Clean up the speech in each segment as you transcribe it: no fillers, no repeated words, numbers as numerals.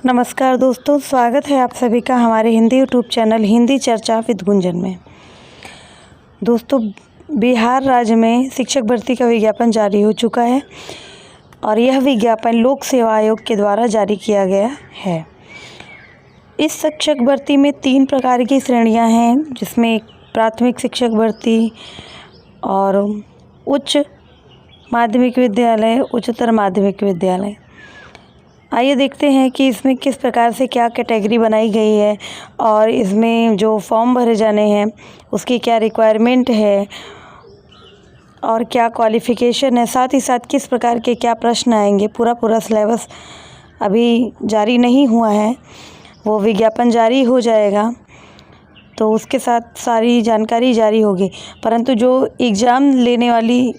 नमस्कार दोस्तों, स्वागत है आप सभी का हमारे हिंदी यूट्यूब चैनल हिंदी चर्चा विद गुंजन में। दोस्तों, बिहार राज्य में शिक्षक भर्ती का विज्ञापन जारी हो चुका है और यह विज्ञापन लोक सेवा आयोग के द्वारा जारी किया गया है। इस शिक्षक भर्ती में 3 प्रकार की श्रेणियां हैं, जिसमें प्राथमिक शिक्षक भर्ती और उच्च माध्यमिक विद्यालय, उच्चतर माध्यमिक विद्यालय। आइए देखते हैं कि इसमें किस प्रकार से क्या कैटेगरी बनाई गई है और इसमें जो फॉर्म भरे जाने हैं उसकी क्या रिक्वायरमेंट है और क्या क्वालिफ़िकेशन है, साथ ही साथ किस प्रकार के क्या प्रश्न आएंगे। पूरा सिलेबस अभी जारी नहीं हुआ है, वो विज्ञापन जारी हो जाएगा तो उसके साथ सारी जानकारी जारी होगी, परंतु जो एग्ज़ाम लेने वाली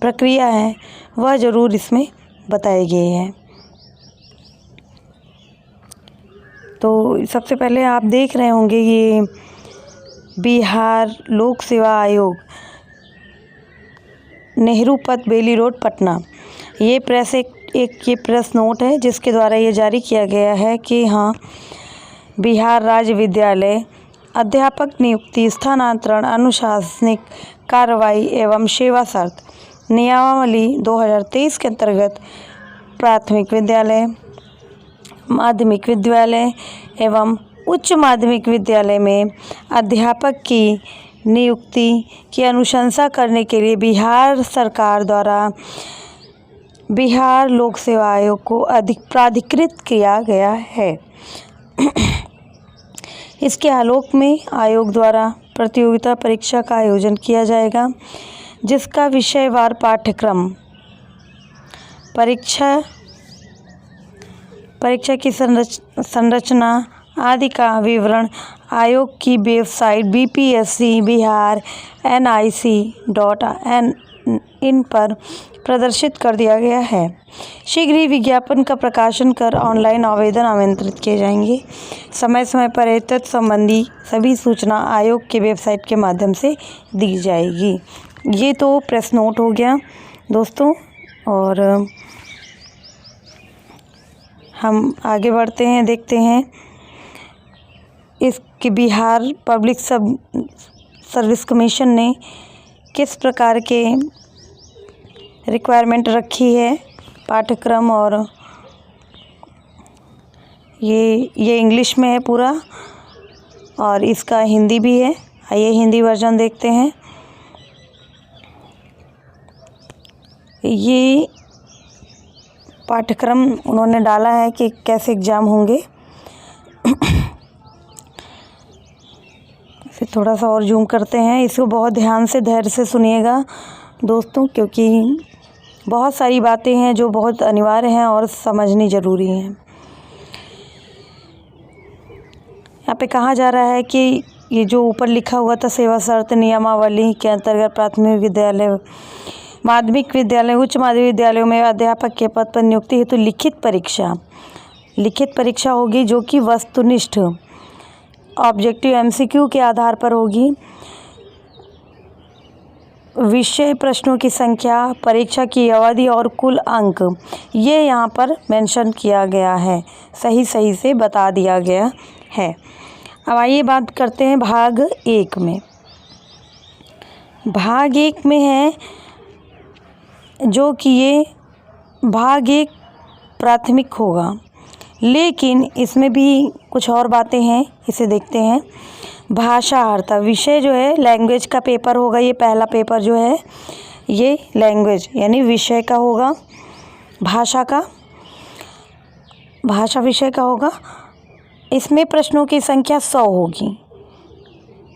प्रक्रिया है वह ज़रूर इसमें बताई गई है। तो सबसे पहले आप देख रहे होंगे ये बिहार लोक सेवा आयोग, नेहरू पथ, बेली रोड, पटना। ये प्रेस ये प्रेस नोट है जिसके द्वारा ये जारी किया गया है कि हाँ, बिहार राज्य विद्यालय अध्यापक नियुक्ति, स्थानांतरण, अनुशासनिक कार्रवाई एवं सेवा शर्त नियमावली 2023 के अंतर्गत प्राथमिक विद्यालय, माध्यमिक विद्यालय एवं उच्च माध्यमिक विद्यालय में अध्यापक की नियुक्ति की अनुशंसा करने के लिए बिहार सरकार द्वारा बिहार लोक सेवा आयोग को प्राधिकृत किया गया है। इसके आलोक में आयोग द्वारा प्रतियोगिता परीक्षा का आयोजन किया जाएगा, जिसका विषयवार पाठ्यक्रम, परीक्षा की संरचना आदि का विवरण आयोग की वेबसाइट bpsc-bihar.nic.in पर प्रदर्शित कर दिया गया है। शीघ्र ही विज्ञापन का प्रकाशन कर ऑनलाइन आवेदन आमंत्रित किए जाएंगे। समय समय पर तत्संबंधी सभी सूचना आयोग के वेबसाइट के माध्यम से दी जाएगी। ये तो प्रेस नोट हो गया दोस्तों, और हम आगे बढ़ते हैं, देखते हैं इसके बिहार पब्लिक सर्विस कमीशन ने किस प्रकार के रिक्वायरमेंट रखी है पाठ्यक्रम। और ये इंग्लिश में है पूरा और इसका हिंदी भी है। आइए हिंदी वर्जन देखते हैं। ये पाठ्यक्रम उन्होंने डाला है कि कैसे एग्ज़ाम होंगे। फिर थोड़ा सा और जूम करते हैं, इसको बहुत ध्यान से धैर्य से सुनिएगा दोस्तों, क्योंकि बहुत सारी बातें हैं जो बहुत अनिवार्य हैं और समझनी ज़रूरी हैं। यहाँ पे कहा जा रहा है कि ये जो ऊपर लिखा हुआ था सेवा शर्त नियमावली के अंतर्गत प्राथमिक विद्यालय, माध्यमिक विद्यालय, उच्च माध्यमिक विद्यालयों में अध्यापक के पद पर नियुक्ति हेतु लिखित परीक्षा होगी, जो कि वस्तुनिष्ठ ऑब्जेक्टिव MCQ के आधार पर होगी। विषय प्रश्नों की संख्या, परीक्षा की अवधि और कुल अंक ये यहाँ पर मेंशन किया गया है, सही से बता दिया गया है। अब आइए बात करते हैं भाग 1 में। भाग 1 में है जो कि ये भाग 1 प्राथमिक होगा, लेकिन इसमें भी कुछ और बातें हैं, इसे देखते हैं। भाषाहारता विषय जो है लैंग्वेज का पेपर होगा। ये पहला पेपर जो है ये लैंग्वेज यानी विषय का होगा, भाषा विषय का होगा। इसमें प्रश्नों की संख्या 100 होगी,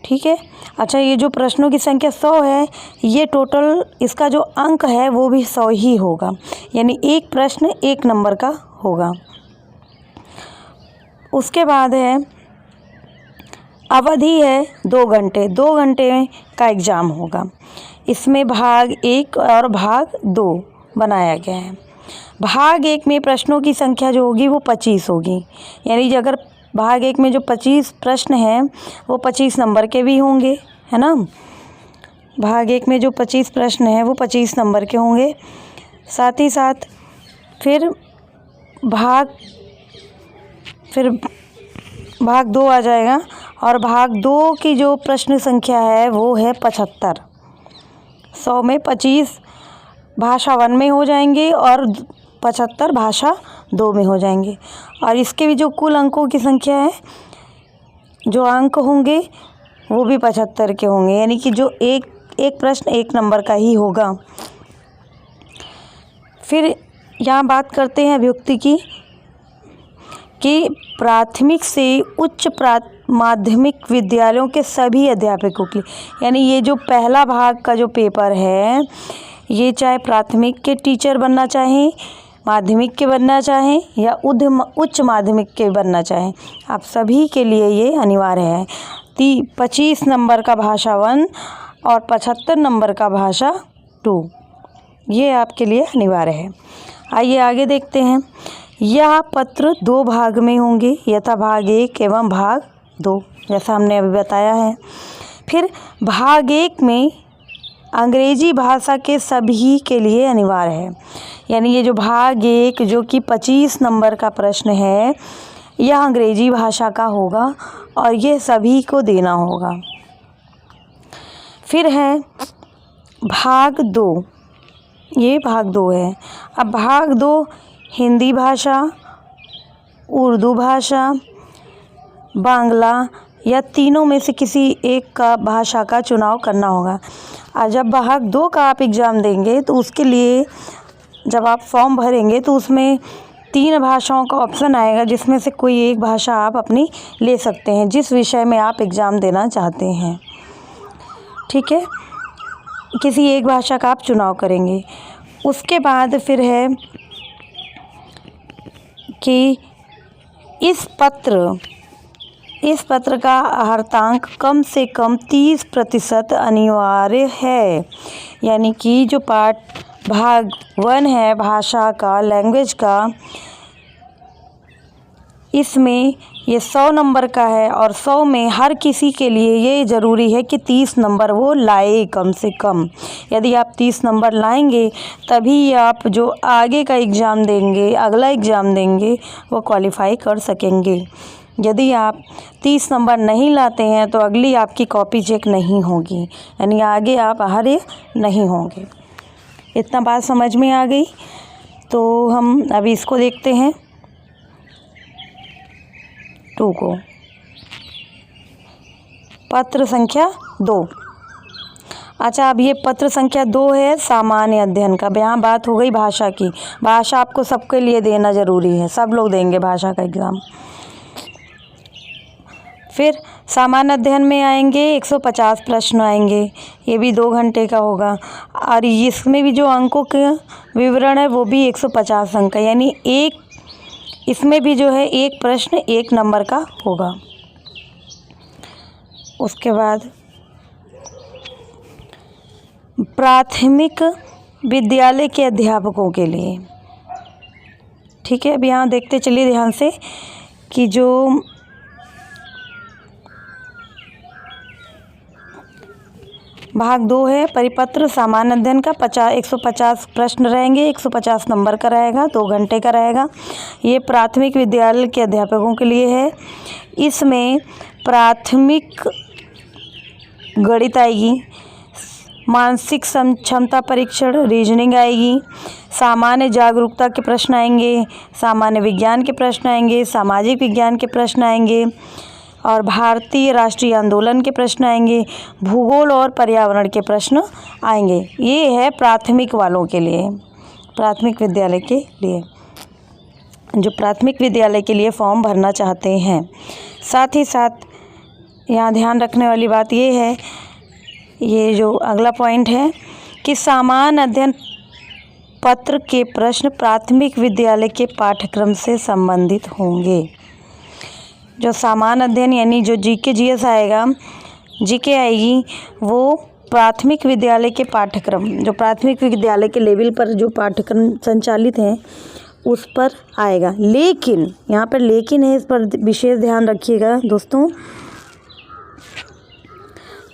ठीक है। अच्छा, ये जो प्रश्नों की संख्या 100 है, ये टोटल इसका जो अंक है वो भी 100 ही होगा, यानी एक प्रश्न 1 नंबर का होगा। उसके बाद है अवधि है 2 घंटे, 2 घंटे का एग्ज़ाम होगा। इसमें भाग 1 और भाग 2 बनाया गया है। भाग 1 में प्रश्नों की संख्या जो होगी वो 25 होगी, यानी अगर भाग 1 में जो 25 प्रश्न हैं वो 25 नंबर के भी होंगे, है ना। भाग 1 में जो 25 प्रश्न हैं वो 25 नंबर के होंगे। साथ ही साथ फिर भाग फिर भाग 2 आ जाएगा, और भाग 2 की जो प्रश्न संख्या है वो है 75। 100 में 25 भाषा 1 में हो जाएंगे और 75 भाषा 2 में हो जाएंगे। और इसके भी जो कुल अंकों की संख्या है, जो अंक होंगे वो भी 75 के होंगे, यानी कि जो एक प्रश्न 1 नंबर का ही होगा। फिर यहाँ बात करते हैं अभियुक्ति की, कि प्राथमिक से उच्च माध्यमिक विद्यालयों के सभी अध्यापकों के लिए, यानी ये जो पहला भाग का जो पेपर है, ये चाहे प्राथमिक के टीचर बनना चाहें, माध्यमिक के बनना चाहें या उच्च माध्यमिक के बनना चाहें, आप सभी के लिए ये अनिवार्य है। 25 नंबर का भाषा 1 और 75 नंबर का भाषा 2, ये आपके लिए अनिवार्य है। आइए आगे देखते हैं। यह पत्र 2 भाग में होंगे, यथा भाग 1 एवं भाग 2, जैसा हमने अभी बताया है। फिर भाग 1 में अंग्रेजी भाषा के सभी के लिए अनिवार्य है, यानी ये जो भाग 1 जो कि 25 नंबर का प्रश्न है, यह अंग्रेजी भाषा का होगा और ये सभी को देना होगा। फिर है भाग 2, ये भाग 2 है। अब भाग 2 हिंदी भाषा, उर्दू भाषा, बांग्ला या तीनों में से किसी एक का भाषा का चुनाव करना होगा। और जब भाग 2 का आप एग्ज़ाम देंगे तो उसके लिए जब आप फॉर्म भरेंगे तो उसमें 3 भाषाओं का ऑप्शन आएगा, जिसमें से कोई एक भाषा आप अपनी ले सकते हैं जिस विषय में आप एग्ज़ाम देना चाहते हैं। ठीक है, किसी एक भाषा का आप चुनाव करेंगे। उसके बाद फिर है कि इस पत्र का अर्धांक कम से कम 30% अनिवार्य है, यानी कि जो भाग 1 है भाषा का, लैंग्वेज का, इसमें ये 100 नंबर का है और 100 में हर किसी के लिए ये ज़रूरी है कि 30 नंबर वो लाए कम से कम। यदि आप 30 नंबर लाएंगे तभी आप जो आगे का एग्ज़ाम देंगे, अगला एग्ज़ाम देंगे, वो क्वालिफ़ाई कर सकेंगे। यदि आप 30 नंबर नहीं लाते हैं तो अगली आपकी कॉपी चेक नहीं होगी, यानी आगे आप हरे नहीं होंगे। इतना बात समझ में आ गई? तो हम अभी इसको देखते हैं 2 को, पत्र संख्या 2। अच्छा, अब ये पत्र संख्या 2 है सामान्य अध्ययन का। यहाँ बात हो गई भाषा की। भाषा आपको सबके लिए देना ज़रूरी है, सब लोग देंगे भाषा का एग्ज़ाम। फिर सामान्य अध्ययन में आएंगे 150 प्रश्न आएंगे, ये भी 2 घंटे का होगा। और इसमें भी जो अंकों का विवरण है वो भी 150 अंक का, यानी इसमें भी जो है एक प्रश्न 1 नंबर का होगा। उसके बाद प्राथमिक विद्यालय के अध्यापकों के लिए, ठीक है। अब यहाँ देखते चलिए ध्यान से कि जो भाग 2 है परिपत्र सामान्य अध्ययन का 150 प्रश्न रहेंगे, 150 नंबर का रहेगा, 2 घंटे का रहेगा। ये प्राथमिक विद्यालय के अध्यापकों के लिए है। इसमें प्राथमिक गणित आएगी, मानसिक क्षमता परीक्षण, रीजनिंग आएगी, सामान्य जागरूकता के प्रश्न आएंगे, सामान्य विज्ञान के प्रश्न आएंगे, सामाजिक विज्ञान के प्रश्न आएंगे और भारतीय राष्ट्रीय आंदोलन के प्रश्न आएंगे, भूगोल और पर्यावरण के प्रश्न आएंगे। ये है प्राथमिक वालों के लिए, प्राथमिक विद्यालय के लिए, जो प्राथमिक विद्यालय के लिए फॉर्म भरना चाहते हैं। साथ ही साथ यहाँ ध्यान रखने वाली बात ये है, ये जो अगला पॉइंट है कि सामान्य अध्ययन पत्र के प्रश्न प्राथमिक विद्यालय के पाठ्यक्रम से संबंधित होंगे। जो सामान्य अध्ययन यानी जो जीके जीएस आएगा, जीके आएगी, वो प्राथमिक विद्यालय के पाठ्यक्रम, जो प्राथमिक विद्यालय के लेवल पर जो पाठ्यक्रम संचालित हैं उस पर आएगा। लेकिन यहाँ पर लेकिन है, इस पर विशेष ध्यान रखिएगा दोस्तों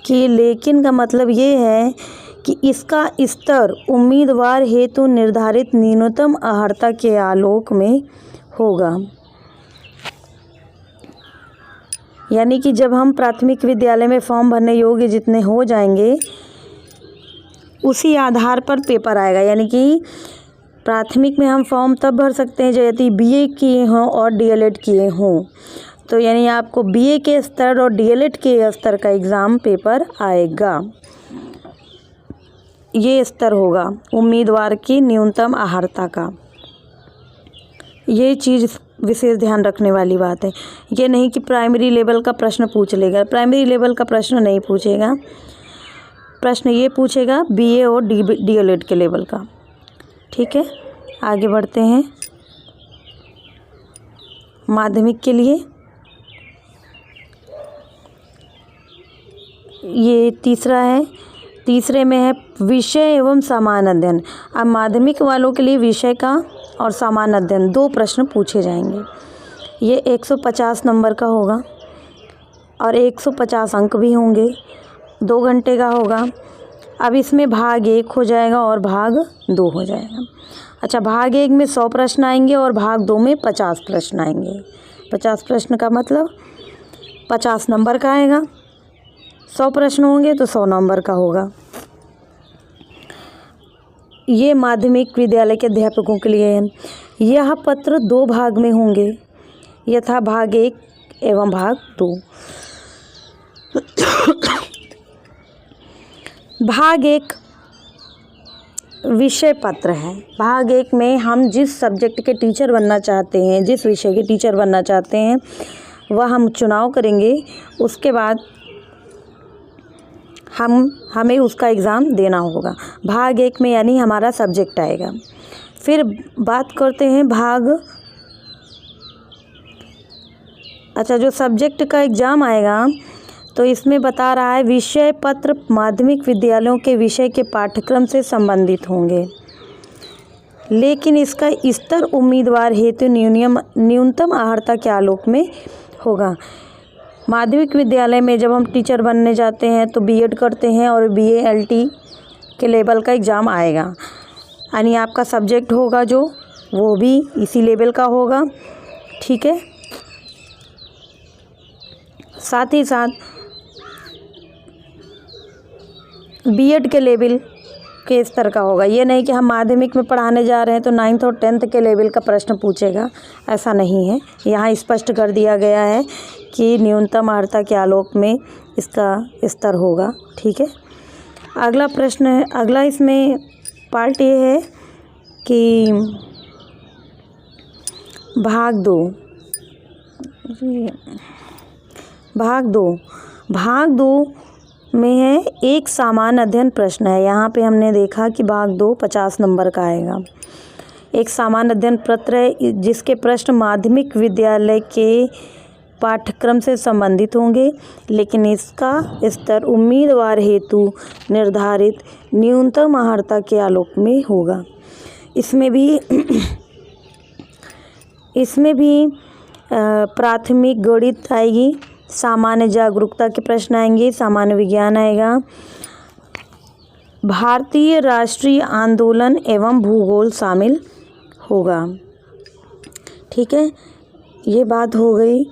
कि लेकिन का मतलब ये है कि इसका स्तर उम्मीदवार हेतु निर्धारित न्यूनतम अर्हता के आलोक में होगा। यानी कि जब हम प्राथमिक विद्यालय में फॉर्म भरने योग्य जितने हो जाएंगे उसी आधार पर पेपर आएगा। यानी कि प्राथमिक में हम फॉर्म तब भर सकते हैं जब यदि बीए किए हों और डीएलएड किए हों। तो यानी आपको बीए के स्तर और डीएलएड के स्तर का एग्ज़ाम पेपर आएगा। ये स्तर होगा उम्मीदवार की न्यूनतम अर्हता का। ये चीज़ विशेष ध्यान रखने वाली बात है। ये नहीं कि प्राइमरी लेवल का प्रश्न पूछ लेगा, प्राइमरी लेवल का प्रश्न नहीं पूछेगा। प्रश्न ये पूछेगा बीए और डीएलएड के लेवल का। ठीक है, आगे बढ़ते हैं माध्यमिक के लिए। ये तीसरा है, तीसरे में है विषय एवं सामान्य अध्ययन। अब माध्यमिक वालों के लिए विषय का और सामान्य अध्ययन 2 प्रश्न पूछे जाएंगे। ये 150 नंबर का होगा और 150 अंक भी होंगे, 2 घंटे का होगा। अब इसमें भाग 1 हो जाएगा और भाग 2 हो जाएगा। अच्छा, भाग 1 में 100 प्रश्न आएंगे और भाग 2 में 50 प्रश्न आएंगे। 50 प्रश्न का मतलब 50 नंबर का आएगा। 100 प्रश्न होंगे तो 100 नंबर का होगा। ये माध्यमिक विद्यालय के अध्यापकों के लिए है। यह पत्र 2 भाग में होंगे, यथा भाग 1 एवं भाग 2। भाग 1 विषय पत्र है। भाग 1 में हम जिस सब्जेक्ट के टीचर बनना चाहते हैं, जिस विषय के टीचर बनना चाहते हैं वह हम चुनाव करेंगे। उसके बाद हमें उसका एग्ज़ाम देना होगा। भाग 1 में यानी हमारा सब्जेक्ट आएगा। फिर बात करते हैं अच्छा, जो सब्जेक्ट का एग्ज़ाम आएगा तो इसमें बता रहा है विषय पत्र माध्यमिक विद्यालयों के विषय के पाठ्यक्रम से संबंधित होंगे, लेकिन इसका स्तर उम्मीदवार हेतु न्यूनतम अर्हता के आलोक में होगा। माध्यमिक विद्यालय में जब हम टीचर बनने जाते हैं तो बीएड करते हैं और बीएलटी के लेवल का एग्ज़ाम आएगा। यानी आपका सब्जेक्ट होगा जो वो भी इसी लेवल का होगा। ठीक है, साथ ही साथ बीएड के लेवल के स्तर का होगा। ये नहीं कि हम माध्यमिक में पढ़ाने जा रहे हैं तो 9th और 10th के लेवल का प्रश्न पूछेगा, ऐसा नहीं है। यहाँ स्पष्ट कर दिया गया है कि न्यूनतम अर्हता के आलोक में इसका स्तर होगा। ठीक है, अगला प्रश्न है, अगला इसमें पार्ट ये है कि भाग 2 में है एक सामान्य अध्ययन प्रश्न है। यहाँ पे हमने देखा कि भाग 2 50 नंबर का आएगा। एक सामान्य अध्ययन पत्र है जिसके प्रश्न माध्यमिक विद्यालय के पाठ्यक्रम से संबंधित होंगे, लेकिन इसका स्तर उम्मीदवार हेतु निर्धारित न्यूनतम अर्हता के आलोक में होगा। इसमें भी प्राथमिक गणित आएगी, सामान्य जागरूकता के प्रश्न आएंगे, सामान्य विज्ञान आएगा, भारतीय राष्ट्रीय आंदोलन एवं भूगोल शामिल होगा। ठीक है, ये बात हो गई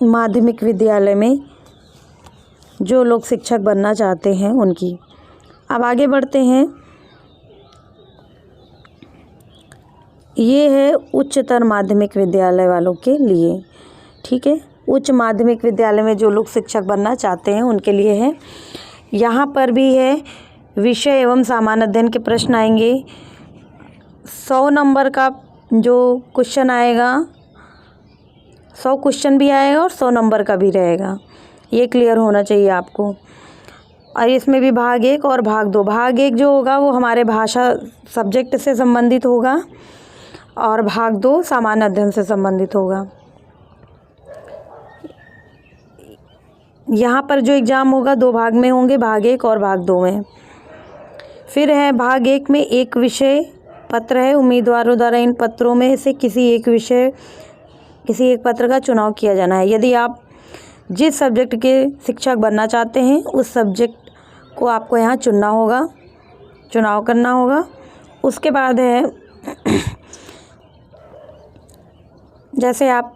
माध्यमिक विद्यालय में जो लोग शिक्षक बनना चाहते हैं उनकी। अब आगे बढ़ते हैं, ये है उच्चतर माध्यमिक विद्यालय वालों के लिए। ठीक है, उच्च माध्यमिक विद्यालय में जो लोग शिक्षक बनना चाहते हैं उनके लिए है। यहाँ पर भी है विषय एवं सामान्य अध्ययन के प्रश्न आएंगे। 100 नंबर का जो क्वेश्चन आएगा, 100 क्वेश्चन भी आएगा और 100 नंबर का भी रहेगा। ये क्लियर होना चाहिए आपको। और इसमें भी भाग 1 और भाग 2। भाग 1 जो होगा वो हमारे भाषा सब्जेक्ट से संबंधित होगा और भाग 2 सामान्य अध्ययन से संबंधित होगा। यहाँ पर जो एग्ज़ाम होगा 2 भाग में होंगे, भाग 1 और भाग 2 में। फिर है भाग 1 में एक विषय पत्र है। उम्मीदवारों द्वारा इन पत्रों में से किसी एक पत्र का चुनाव किया जाना है। यदि आप जिस सब्जेक्ट के शिक्षक बनना चाहते हैं उस सब्जेक्ट को आपको यहाँ चुनना होगा, चुनाव करना होगा। उसके बाद है जैसे आप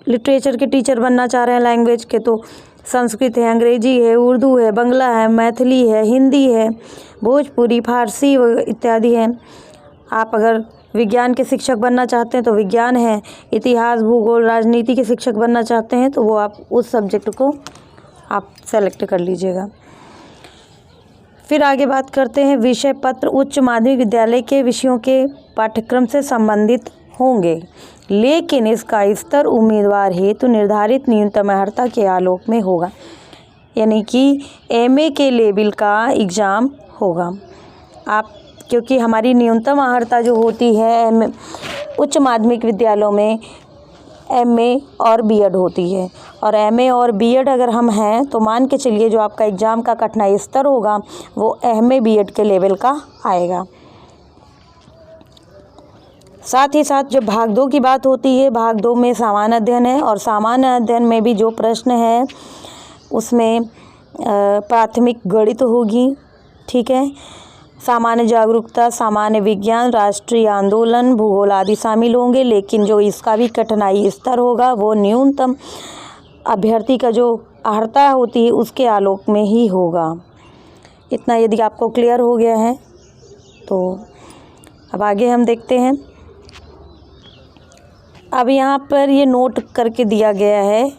लिटरेचर के टीचर बनना चाह रहे हैं लैंग्वेज के, तो संस्कृत है, अंग्रेजी है, उर्दू है, बंगला है, मैथिली है, हिंदी है, भोजपुरी, फारसी इत्यादि है। आप अगर विज्ञान के शिक्षक बनना चाहते हैं तो विज्ञान है, इतिहास, भूगोल, राजनीति के शिक्षक बनना चाहते हैं तो वो आप उस सब्जेक्ट को आप सेलेक्ट कर लीजिएगा। फिर आगे बात करते हैं, विषय पत्र उच्च माध्यमिक विद्यालय के विषयों के पाठ्यक्रम से संबंधित होंगे, लेकिन इसका स्तर उम्मीदवार हेतु निर्धारित न्यूनतम अर्हता के आलोक में होगा। यानी कि एमए के लेवल का एग्ज़ाम होगा। आप क्योंकि हमारी न्यूनतम अर्हता जो होती है उच्च माध्यमिक विद्यालयों में एमए और बीएड होती है, और एमए और बीएड अगर हम हैं तो मान के चलिए जो आपका एग्ज़ाम का कठिनाई स्तर होगा वो एमए बीएड के लेवल का आएगा। साथ ही साथ जब भाग 2 की बात होती है, भाग 2 में सामान्य अध्ययन है, और सामान्य अध्ययन में भी जो प्रश्न है उसमें प्राथमिक गणित होगी, ठीक है, सामान्य जागरूकता, सामान्य विज्ञान, राष्ट्रीय आंदोलन, भूगोल आदि शामिल होंगे। लेकिन जो इसका भी कठिनाई स्तर होगा वो न्यूनतम अभ्यर्थी का जो अर्हता होती है उसके आलोक में ही होगा। इतना यदि आपको क्लियर हो गया है तो अब आगे हम देखते हैं। अब यहाँ पर ये नोट करके दिया गया है,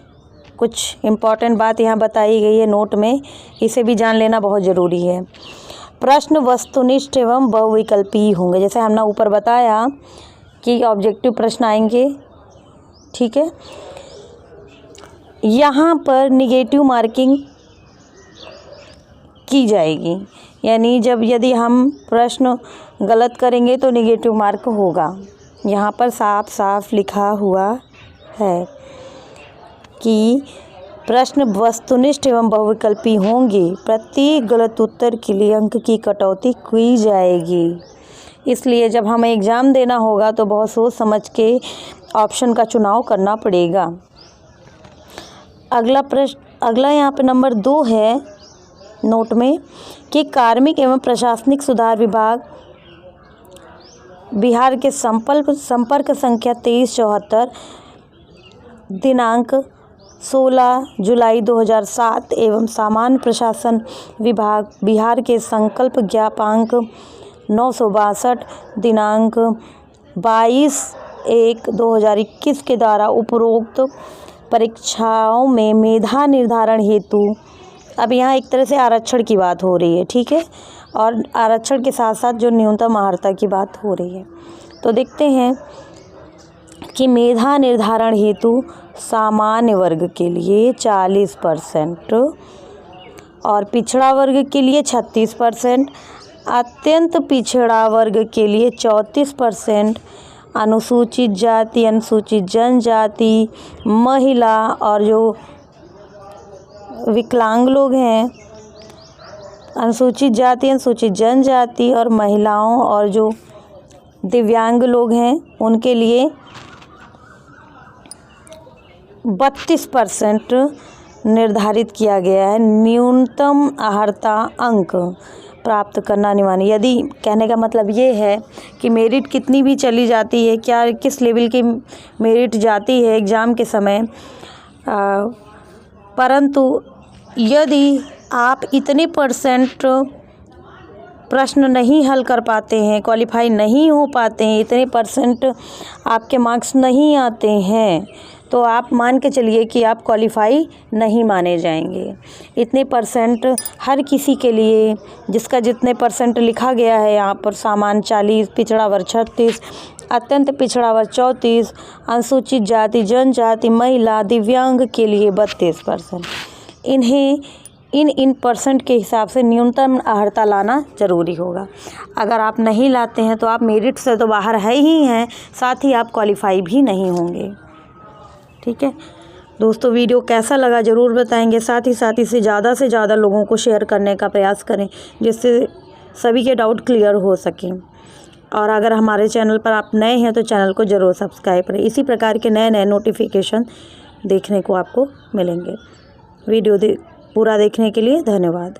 कुछ इम्पॉर्टेंट बात यहाँ बताई गई है नोट में, इसे भी जान लेना बहुत ज़रूरी है। प्रश्न वस्तुनिष्ठ एवं बहुविकल्पीय होंगे, जैसे हमने ऊपर बताया कि ऑब्जेक्टिव प्रश्न आएंगे, ठीक है। यहाँ पर निगेटिव मार्किंग की जाएगी, यानी यदि हम प्रश्न गलत करेंगे तो निगेटिव मार्क होगा। यहाँ पर साफ साफ लिखा हुआ है कि प्रश्न वस्तुनिष्ठ एवं बहुविकल्पीय होंगे, प्रत्येक गलत उत्तर के लिए अंक की कटौती की जाएगी। इसलिए जब हमें एग्ज़ाम देना होगा तो बहुत सोच समझ के ऑप्शन का चुनाव करना पड़ेगा। अगला यहाँ पे नंबर 2 है नोट में कि कार्मिक एवं प्रशासनिक सुधार विभाग बिहार के संपर्क संख्या 2374 दिनांक 16 जुलाई 2007 एवं सामान्य प्रशासन विभाग बिहार के संकल्प ज्ञापांक 962 दिनांक 22/1/2021 के द्वारा उपरोक्त परीक्षाओं में मेधा निर्धारण हेतु, अब यहाँ एक तरह से आरक्षण की बात हो रही है, ठीक है, और आरक्षण के साथ साथ जो न्यूनतम अर्हता की बात हो रही है। तो देखते हैं कि मेधा निर्धारण हेतु सामान्य वर्ग के लिए 40% और पिछड़ा वर्ग के लिए 36%, अत्यंत पिछड़ा वर्ग के लिए 34%, अनुसूचित जाति, अनुसूचित जनजाति, महिला और जो विकलांग लोग हैं, अनुसूचित जाति, अनुसूचित जनजाति और महिलाओं और जो दिव्यांग लोग हैं उनके लिए 32% निर्धारित किया गया है न्यूनतम अर्हता अंक प्राप्त करना अनिवार्य। यदि कहने का मतलब ये है कि मेरिट कितनी भी चली जाती है, क्या किस लेवल की मेरिट जाती है एग्ज़ाम के समय, परंतु यदि आप इतने % प्रश्न नहीं हल कर पाते हैं, क्वालिफाई नहीं हो पाते हैं, इतने % आपके मार्क्स नहीं आते हैं, तो आप मान के चलिए कि आप क्वालिफाई नहीं माने जाएंगे। इतने % हर किसी के लिए, जिसका जितने % लिखा गया है यहाँ पर, सामान्य 40, पिछड़ा वर्ग 36, अत्यंत पिछड़ा वर्ग 34, अनुसूचित जाति, जनजाति, महिला, दिव्यांग के लिए 32%। इन्हें इन % के हिसाब से न्यूनतम अर्हता लाना ज़रूरी होगा। अगर आप नहीं लाते हैं तो आप मेरिट से तो बाहर है ही हैं, साथ ही आप क्वालिफाई भी नहीं होंगे, ठीक है। दोस्तों वीडियो कैसा लगा ज़रूर बताएंगे, साथ ही इसे ज़्यादा से ज़्यादा लोगों को शेयर करने का प्रयास करें जिससे सभी के डाउट क्लियर हो सकें। और अगर हमारे चैनल पर आप नए हैं तो चैनल को ज़रूर सब्सक्राइब करें, इसी प्रकार के नए नोटिफिकेशन देखने को आपको मिलेंगे। वीडियो पूरा देखने के लिए धन्यवाद।